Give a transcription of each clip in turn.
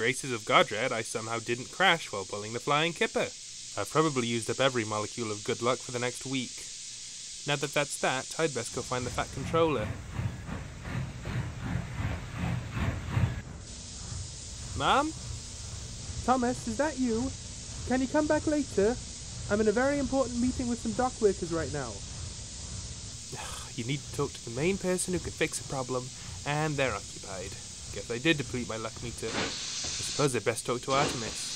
graces of Godred, I somehow didn't crash while pulling the flying kipper. I've probably used up every molecule of good luck for the next week. Now that that's that, I'd best go find the Fat Controller. Mom? Thomas, is that you? Can you come back later? I'm in a very important meeting with some dock workers right now. You need to talk to the main person who can fix a problem, and they're occupied. Guess I did deplete my luck meter. I suppose I'd best talk to Artemis.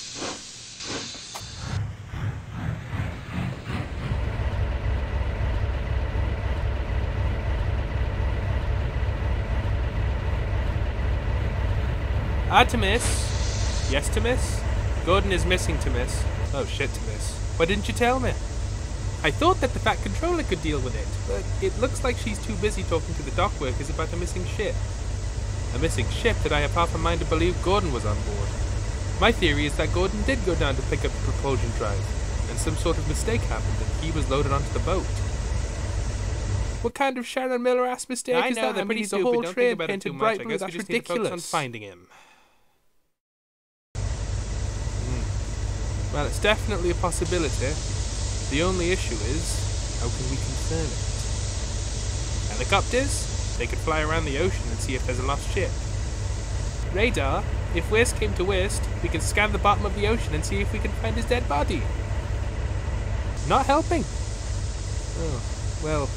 Artemis? Yes, Thomas? Gordon is missing, Thomas. Oh shit, Thomas. Why didn't you tell me? I thought that the Fat Controller could deal with it, but it looks like she's too busy talking to the dock workers about a missing ship. A missing ship that I have half a mind to believe Gordon was on board. My theory is that Gordon did go down to pick up the propulsion drive, and some sort of mistake happened and he was loaded onto the boat. What kind of Sharon Miller-ass mistake is that? They're pretty the stupid. whole Don't train think about it too painted much. bright I blue. guess That's we just need to focus on ridiculous. finding him. Well, it's definitely a possibility. The only issue is, how can we confirm it? Helicopters? They could fly around the ocean and see if there's a lost ship. Radar? If worst came to worst, we can scan the bottom of the ocean and see if we can find his dead body. Not helping. Oh, well,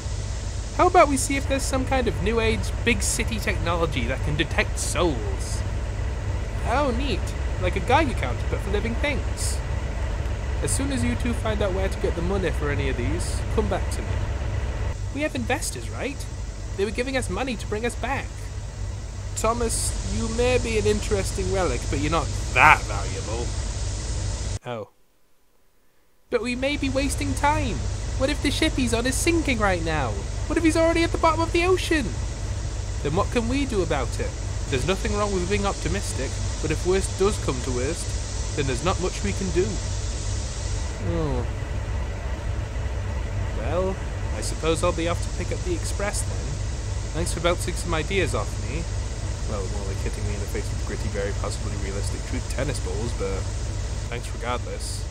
how about we see if there's some kind of new age big city technology that can detect souls? Oh, neat. Like a Geiger counter, but for living things. As soon as you two find out where to get the money for any of these, come back to me. We have investors, right? They were giving us money to bring us back. Thomas, you may be an interesting relic, but you're not that valuable. Oh. But we may be wasting time. What if the ship he's on is sinking right now? What if he's already at the bottom of the ocean? Then what can we do about it? There's nothing wrong with being optimistic, but if worst does come to worst, then there's not much we can do. Oh. Well, I suppose I'll be off to pick up the express then. Thanks for bouncing some ideas off me. Well, more like hitting me in the face with gritty, very possibly realistic truth tennis balls, but thanks regardless.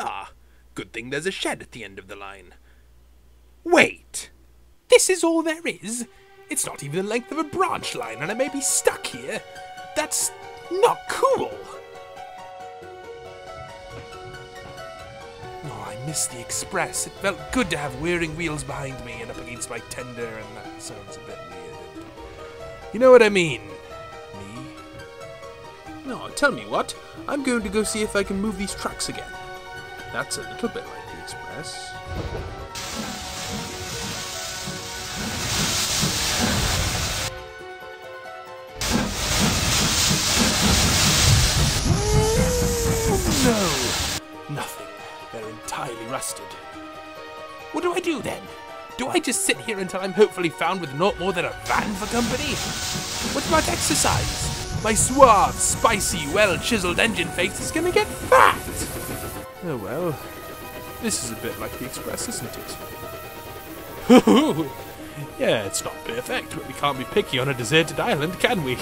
Ah, good thing there's a shed at the end of the line. Wait! This is all there is? It's not even the length of a branch line and I may be stuck here? That's not cool! Oh, I missed the express. It felt good to have whirring wheels behind me and up against my tender, and that sounds a bit weird. You know what I mean? Me? No, tell me what. I'm going to go see if I can move these tracks again. That's a little bit like the express. No! Nothing. They're entirely rusted. What do I do then? Do I just sit here until I'm hopefully found with naught more than a van for company? What about exercise? My suave, spicy, well-chiseled engine face is gonna get fat! Oh well, this is a bit like the express, isn't it? Yeah, it's not perfect, but we can't be picky on a deserted island, can we?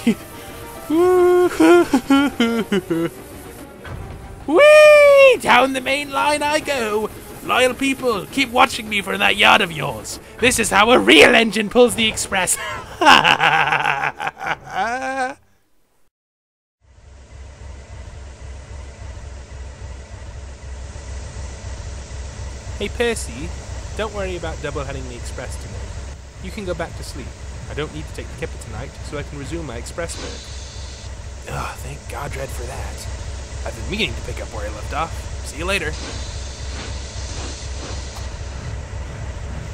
Whee! Down the main line I go! Loyal people, keep watching me for that yard of yours. This is how a real engine pulls the express. Hey Percy, don't worry about double-heading the express today. You can go back to sleep. I don't need to take the kipper tonight, so I can resume my express work. Oh, thank God Red for that. I've been meaning to pick up where I left off. See you later.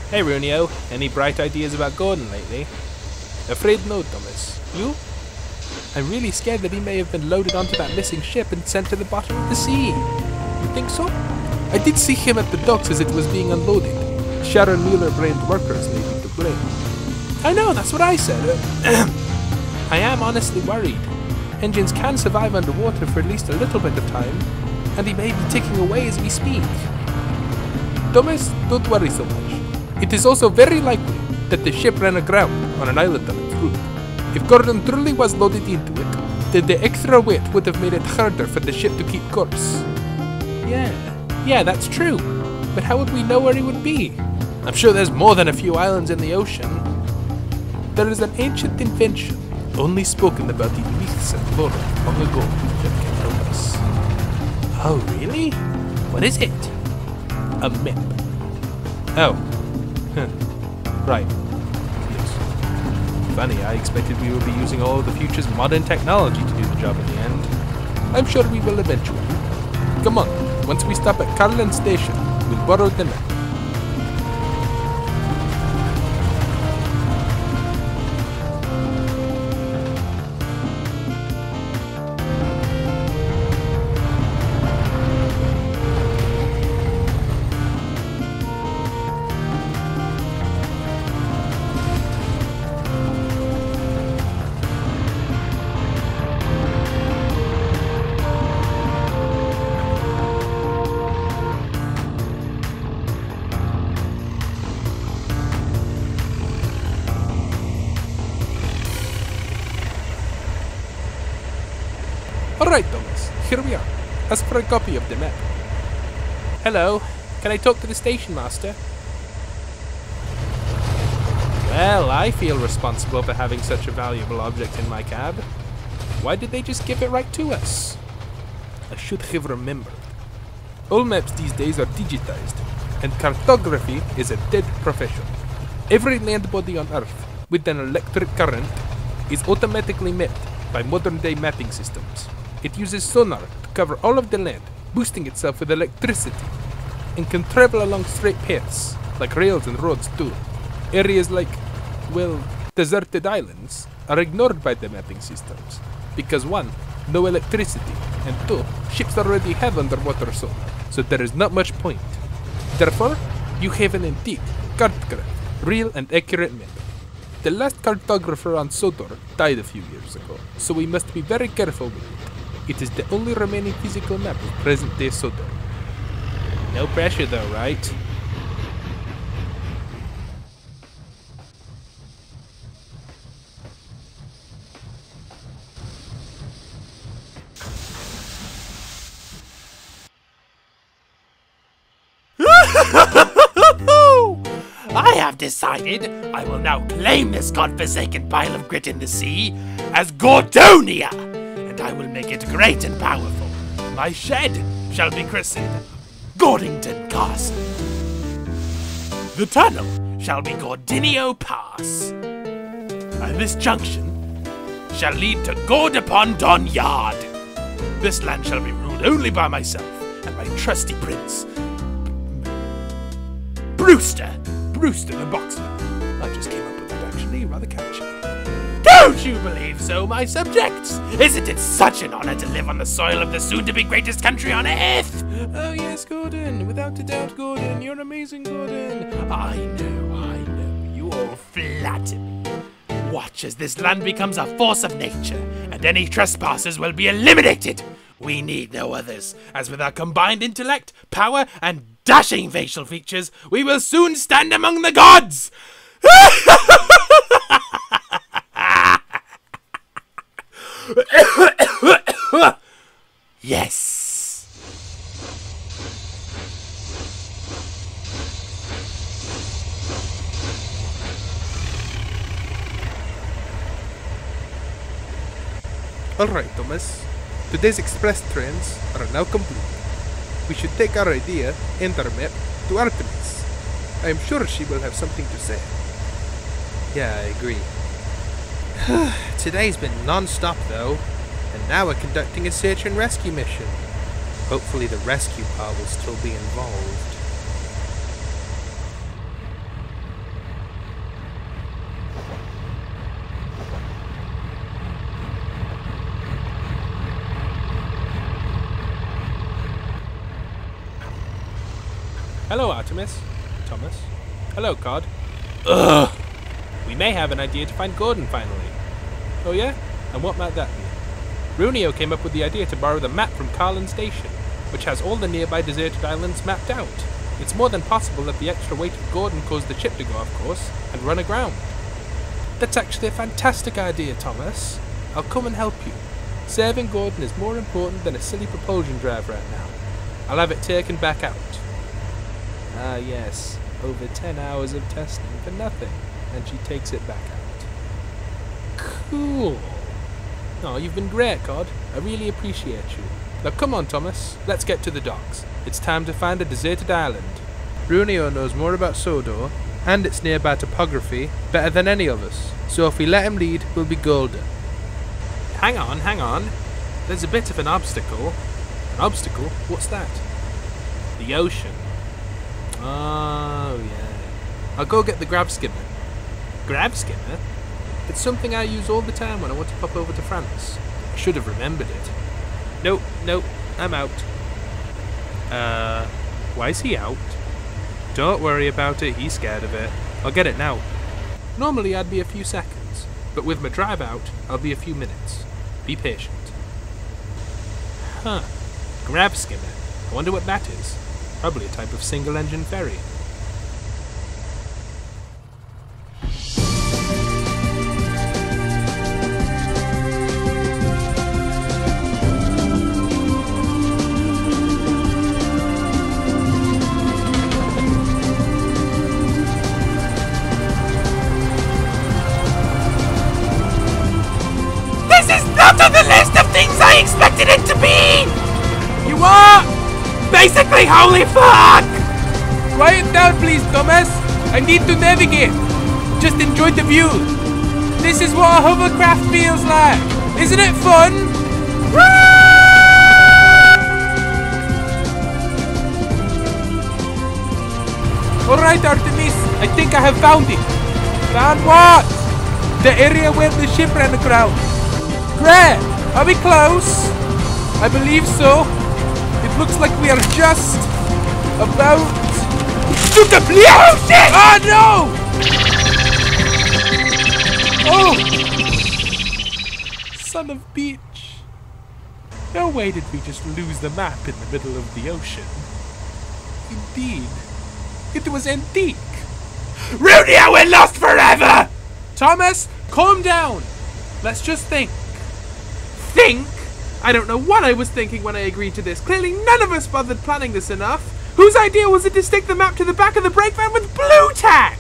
Hey Runio, any bright ideas about Gordon lately? Afraid no, Thomas. You? I'm really scared that he may have been loaded onto that missing ship and sent to the bottom of the sea. You think so? I did see him at the docks as it was being unloaded. Sharon Mueller-brained workers may be to blame. I know, that's what I said. I am honestly worried. Engines can survive underwater for at least a little bit of time, and he may be ticking away as we speak. Thomas, don't worry so much. It is also very likely that the ship ran aground on an island on its route. If Gordon truly was loaded into it, then the extra weight would have made it harder for the ship to keep course. Yeah, that's true. But how would we know where he would be? I'm sure there's more than a few islands in the ocean. There is an ancient invention, only spoken about in myths and lore long ago, that can help us. Oh, really? What is it? A map. Oh. Right. Yes. Funny, I expected we would be using all of the future's modern technology to do the job in the end. I'm sure we will eventually. Come on, once we stop at Carlin Station, we'll borrow the map. Alright, Thomas, here we are. Ask for a copy of the map. Hello, can I talk to the station master? Well, I feel responsible for having such a valuable object in my cab. Why did they just give it right to us? I should have remembered. All maps these days are digitized, and cartography is a dead profession. Every land body on Earth with an electric current is automatically mapped by modern-day mapping systems. It uses sonar to cover all of the land, boosting itself with electricity, and can travel along straight paths, like rails and roads too. Areas like, well, deserted islands are ignored by the mapping systems, because 1, no electricity, and 2, ships already have underwater sonar, so there is not much point. Therefore, you have an antique, cartograph, real and accurate map. The last cartographer on Sodor died a few years ago, so we must be very careful with it. It is the only remaining physical map of present-day Sodor. No pressure though, right? I have decided I will now claim this godforsaken pile of grit in the sea as Gordonia, and I will make it great and powerful. My shed shall be christened Gordington Castle. The tunnel shall be Gordinio Pass, and this junction shall lead to Gordupon Yard. This land shall be ruled only by myself and my trusty prince, Brewster the Boxer. I just came up with that actually, rather catchy. Don't you believe so, my subjects? Isn't it such an honor to live on the soil of the soon-to-be greatest country on earth? Oh yes, Gordon. Without a doubt, Gordon. You're amazing, Gordon. I know. You all flatter me. Watch as this land becomes a force of nature, and any trespassers will be eliminated. We need no others, as with our combined intellect, power, and dashing facial features, we will soon stand among the gods! Yes. Alright, Thomas. Today's express trains are now complete. We should take our idea and our map to Artemis. I am sure she will have something to say. Yeah, I agree. Today's been non-stop though, and now we're conducting a search and rescue mission. Hopefully the rescue part will still be involved. Hello, Artemis. Thomas. Hello, Cod. Ugh! We may have an idea to find Gordon finally. Oh yeah? And what might that be? Runio came up with the idea to borrow the map from Carlin Station, which has all the nearby deserted islands mapped out. It's more than possible that the extra weight of Gordon caused the ship to go off course and run aground. That's actually a fantastic idea, Thomas. I'll come and help you. Saving Gordon is more important than a silly propulsion drive right now. I'll have it taken back out. Ah yes, over 10 hours of testing for nothing, and she takes it back out. Cool. Oh, you've been great, Cod. I really appreciate you. Now come on, Thomas, let's get to the docks. It's time to find a deserted island. Runio knows more about Sodor and its nearby topography better than any of us, so if we let him lead, we'll be golden. Hang on. There's a bit of an obstacle. An obstacle? What's that? The ocean. Oh, yeah. I'll go get the grab skimmer. Grab skimmer? It's something I use all the time when I want to pop over to France. I should have remembered it. Nope, I'm out. Why is he out? Don't worry about it, he's scared of it. I'll get it now. Normally I'd be a few seconds, but with my drive out, I'll be a few minutes. Be patient. Huh. Grab skimmer. I wonder what that is. Probably a type of single-engine ferry. This is not on the list of things I expected it to be! You are! Basically, holy fuck! Quiet down, please, Thomas. I need to navigate. Just enjoy the view. This is what a hovercraft feels like. Isn't it fun? Alright, Artemis. I think I have found it. Found what? The area where the ship ran aground. Great. Are we close? I believe so. It looks like we are just about to the oh shit! Oh no! Oh! Son of beach. No way did we just lose the map in the middle of the ocean. Indeed. It was antique. Runio, we're lost forever! Thomas, calm down. Let's just think. Think? I don't know what I was thinking when I agreed to this. Clearly none of us bothered planning this enough. Whose idea was it to stick the map to the back of the brake van with blue tack?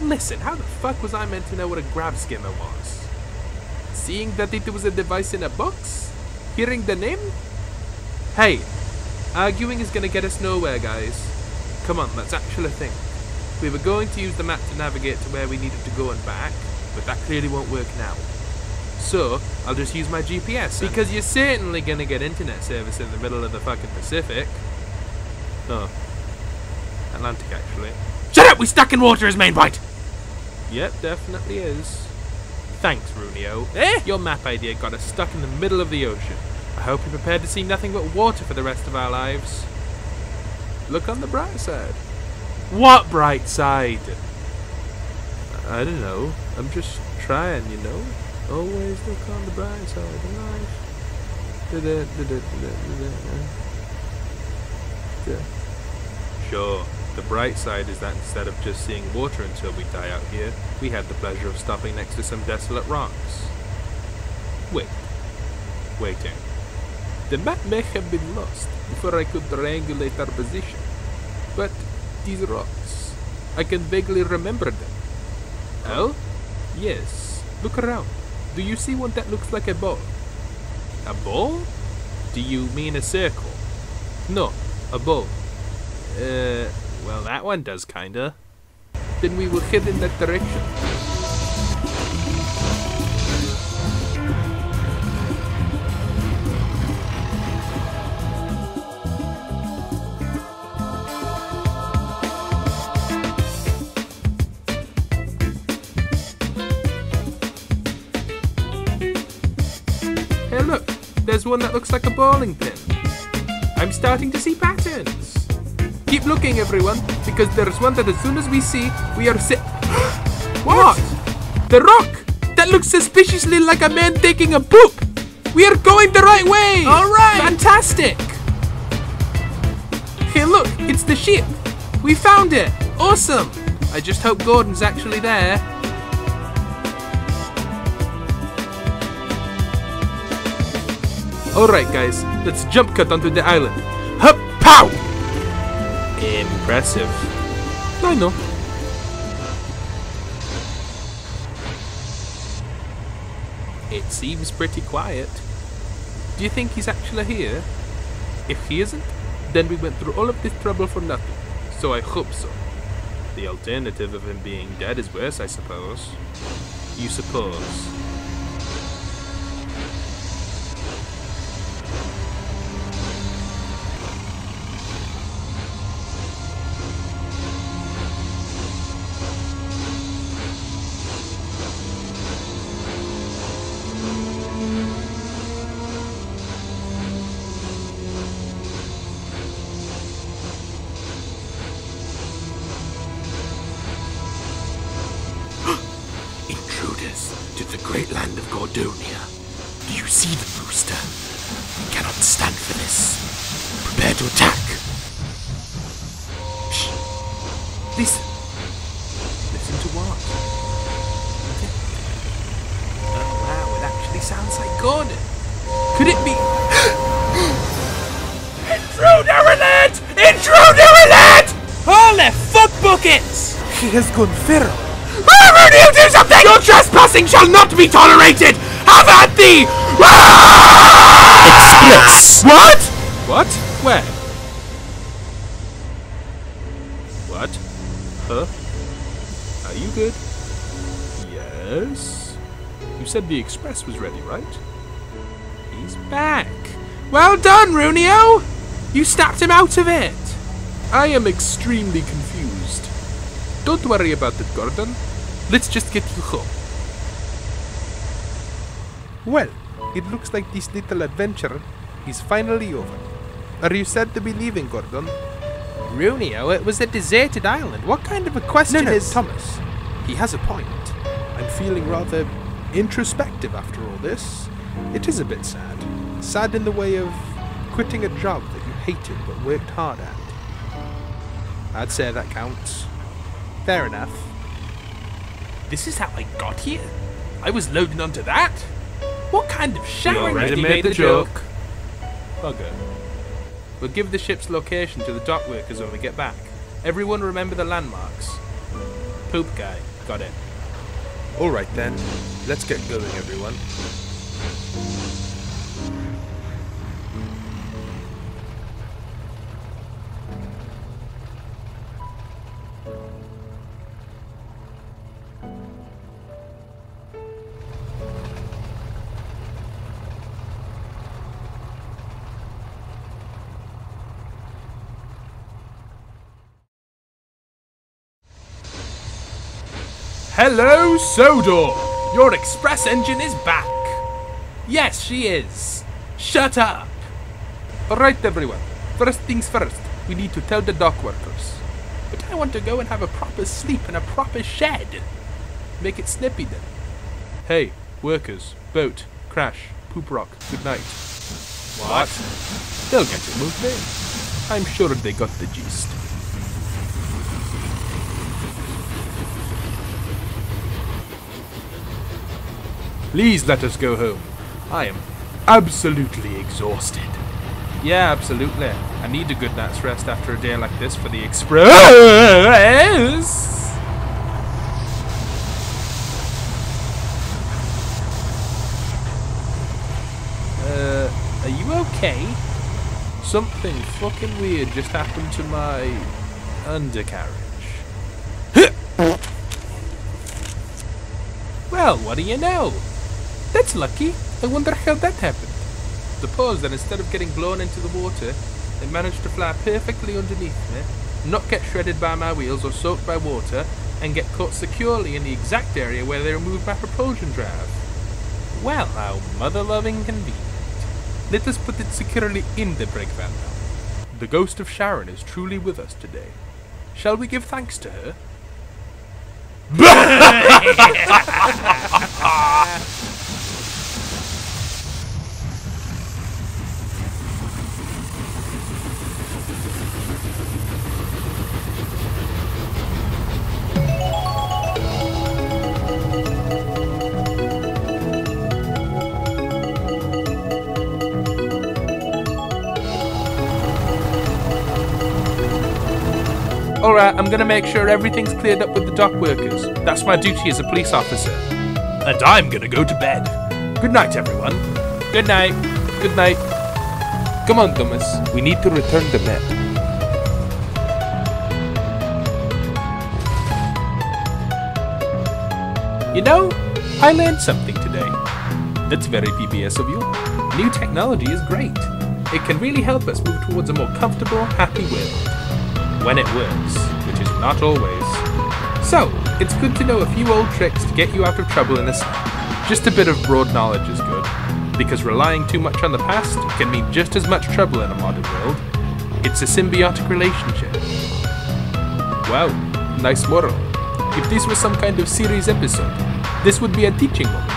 Listen, how the fuck was I meant to know what a grab skimmer was? Seeing that it was a device in a box? Hearing the name? Hey, arguing is gonna get us nowhere, guys. Come on, let's actually think. We were going to use the map to navigate to where we needed to go and back, but that clearly won't work now. So, I'll just use my GPS, because you're certainly gonna get internet service in the middle of the fucking Pacific. Oh. Atlantic, actually. Shut up! We stuck in water as main point! Yep, definitely is. Thanks, Runio. Your map idea got us stuck in the middle of the ocean. I hope you're prepared to see nothing but water for the rest of our lives. Look on the bright side. What bright side? I don't know. I'm just trying, you know. Always look on the bright side of life. Sure. The bright side is that instead of just seeing water until we die out here, we had the pleasure of stopping next to some desolate rocks. Waiting. The map may have been lost before I could triangulate our position, but these rocks, I can vaguely remember them. Oh? Yes. Look around. Do you see one that looks like a ball? A ball? Do you mean a circle? No, a ball. Well, that one does kinda. Then we will head in that direction. Hey look, there's one that looks like a bowling pin. I'm starting to see patterns. Keep looking, everyone, because there's one that as soon as we see, we are What? The rock! That looks suspiciously like a man taking a poop! We are going the right way! Alright! Fantastic! Hey look, it's the ship! We found it! Awesome! I just hope Gordon's actually there. Alright guys, let's jump cut onto the island. Hup! Pow! Impressive. I know. It seems pretty quiet. Do you think he's actually here? If he isn't, then we went through all of this trouble for nothing. So I hope so. The alternative of him being dead is worse, I suppose. You suppose? To the great land of Gordonia. Do you see the booster? We cannot stand for this. Prepare to attack. Shh. Listen. Listen to what? Oh wow, it actually sounds like Gordon. Could it be? Intruder alert! Intruder alert! Holy fuck buckets! He has gone feral. Will you do something? Your trespassing shall not be tolerated! Have at thee! It splits! What? What? Where? What? Huh? Are you good? Yes? You said the express was ready, right? He's back. Well done, Runio! You snapped him out of it! I am extremely confused. Don't worry about it, Gordon. Let's just get you home. Well, it looks like this little adventure is finally over. Are you sad to be leaving, Gordon? Runio, it was a deserted island. What kind of a question is... Thomas. He has a point. I'm feeling rather introspective after all this. It is a bit sad. Sad in the way of quitting a job that you hated but worked hard at. I'd say that counts. Fair enough. This is how I got here? I was loading onto that? What kind of showering already have you made the joke? Bugger. We'll give the ship's location to the dock workers when we get back. Everyone remember the landmarks. Poop guy. Got it. Alright then. Let's get going, everyone. Hello, Sodor! Your express engine is back! Yes, she is. Shut up! Alright, everyone. First things first, we need to tell the dock workers. But I want to go and have a proper sleep in a proper shed. Make it snippy then. Hey, workers, boat, crash, poop rock, good night. What? They'll get it, won't they? I'm sure they got the gist. Please let us go home. I am absolutely exhausted. Yeah, absolutely. I need a good night's rest after a day like this for the express. Are you okay? Something fucking weird just happened to my undercarriage. Well, what do you know? That's lucky. I wonder how that happened. Suppose that instead of getting blown into the water, it managed to fly perfectly underneath me, not get shredded by my wheels or soaked by water, and get caught securely in the exact area where they removed my propulsion drive. Well, how mother-loving convenient. Let us put it securely in the brake van now. The ghost of Sharon is truly with us today. Shall we give thanks to her? Alright, I'm gonna make sure everything's cleared up with the dock workers. That's my duty as a police officer. And I'm gonna go to bed. Good night, everyone. Good night. Good night. Come on, Thomas. We need to return the map. You know, I learned something today. That's very PBS of you. New technology is great. It can really help us move towards a more comfortable, happy world. When it works, which is not always. So, it's good to know a few old tricks to get you out of trouble in a snap. Just a bit of broad knowledge is good, because relying too much on the past can mean just as much trouble in a modern world. It's a symbiotic relationship. Wow, nice moral. If this was some kind of series episode, this would be a teaching moment.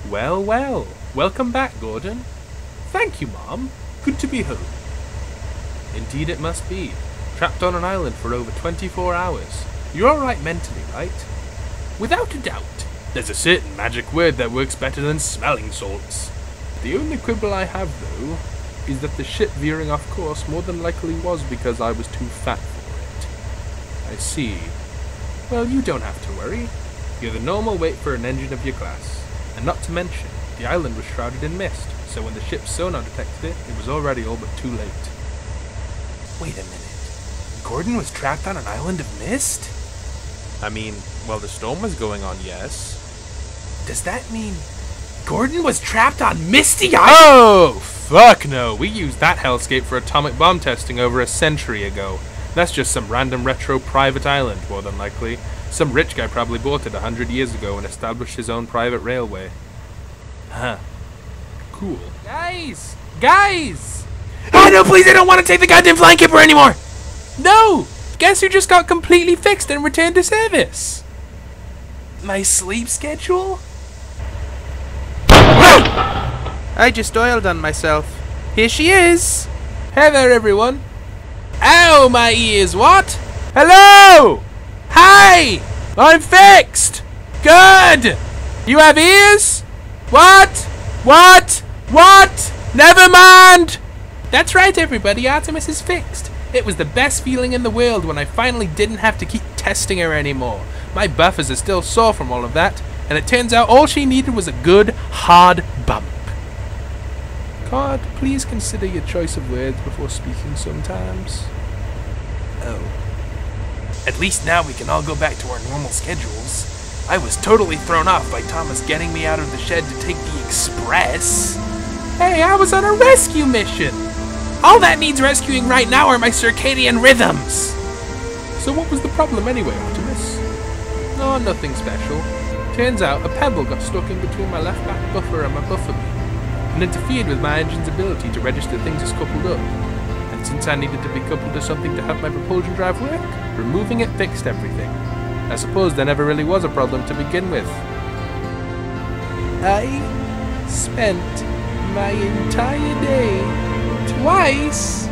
Well, well. Welcome back, Gordon. Thank you, Mom. Good to be home. Indeed it must be. Trapped on an island for over 24 hours. You're alright mentally, right? Without a doubt. There's a certain magic word that works better than smelling salts. The only quibble I have, though, is that the ship veering off course more than likely was because I was too fat for it. I see. Well, you don't have to worry. You're the normal weight for an engine of your class. And not to mention, the island was shrouded in mist, so when the ship's sonar detected it, it was already all but too late. Wait a minute. Gordon was trapped on an island of mist? I mean, while the storm was going on, yes. Does that mean Gordon was trapped on Misty Island? Oh, fuck no. We used that hellscape for atomic bomb testing over a century ago. That's just some random retro private island, more than likely. Some rich guy probably bought it 100 years ago and established his own private railway. Huh. Cool. Guys! Guys! Oh no, please, I don't want to take the goddamn flying kipper anymore! No! Guess who just got completely fixed and returned to service? My sleep schedule? I just oiled on myself. Here she is! Hey there, everyone. Ow, my ears, what? Hello! Hi! I'm fixed! Good! You have ears? What? What? What? Never mind! That's right, everybody, Artemis is fixed. It was the best feeling in the world when I finally didn't have to keep testing her anymore. My buffers are still sore from all of that, and it turns out all she needed was a good, hard bump. God, please consider your choice of words before speaking sometimes. Oh. At least now we can all go back to our normal schedules. I was totally thrown off by Thomas getting me out of the shed to take the express. Hey, I was on a rescue mission. All that needs rescuing right now are my circadian rhythms. So what was the problem anyway, Artemis? Oh, nothing special. Turns out a pebble got stuck in between my left back buffer and my buffer beam, and interfered with my engine's ability to register things as coupled up. And since I needed to be coupled to something to help my propulsion drive work, removing it fixed everything. I suppose there never really was a problem to begin with. I spent my entire day, twice,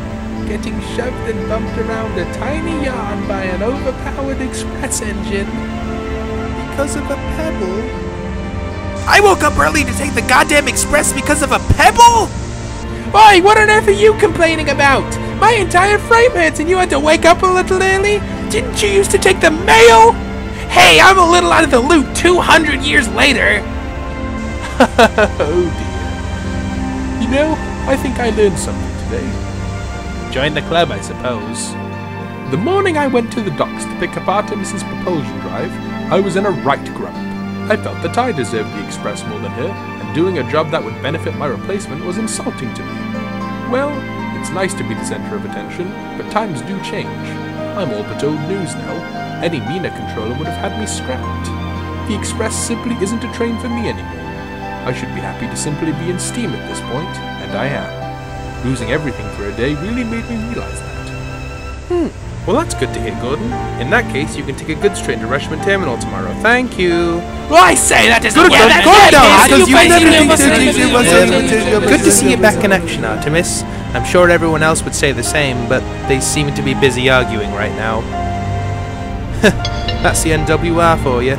getting shoved and bumped around a tiny yard by an overpowered express engine because of a pebble. I woke up early to take the goddamn express because of a pebble? Oi, what on earth are you complaining about? My entire frame hurts and you had to wake up a little early? Didn't you used to take the mail? Hey, I'm a little out of the loop 200 years later. Oh dear. You know, I think I learned something today. Join the club, I suppose. The morning I went to the docks to pick up Artemis's propulsion drive, I was in a right grump. I felt that I deserved the express more than her, and doing a job that would benefit my replacement was insulting to me. Well, it's nice to be the centre of attention, but times do change. I'm all but old news now. Any Mina controller would have had me scrapped. The express simply isn't a train for me anymore. I should be happy to simply be in steam at this point, and I am. Losing everything for a day really made me realise that. Well, that's good to hear, Gordon. In that case, you can take a goods train to Rushman Terminal tomorrow. Thank you. Well, I say that is Good to see you back in action, Artemis. I'm sure everyone else would say the same, but they seem to be busy arguing right now. That's the NWR for you.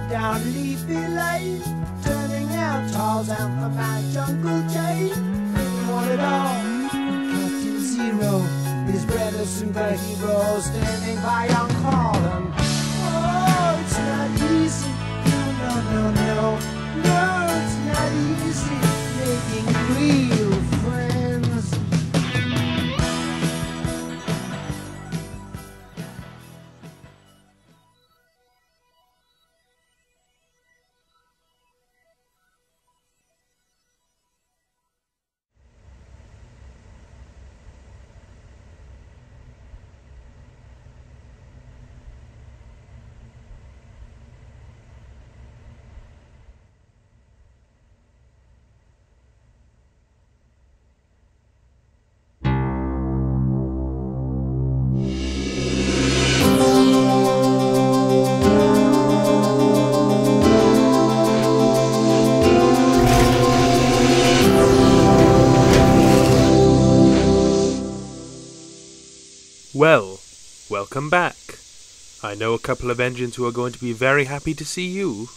Down leafy lane, turning out tall down from my jungle chain. You want it all, Captain Zero, his brother superhero, standing by on call. And oh, it's not easy, no, it's not easy making real friends. Well, welcome back. I know a couple of engines who are going to be very happy to see you.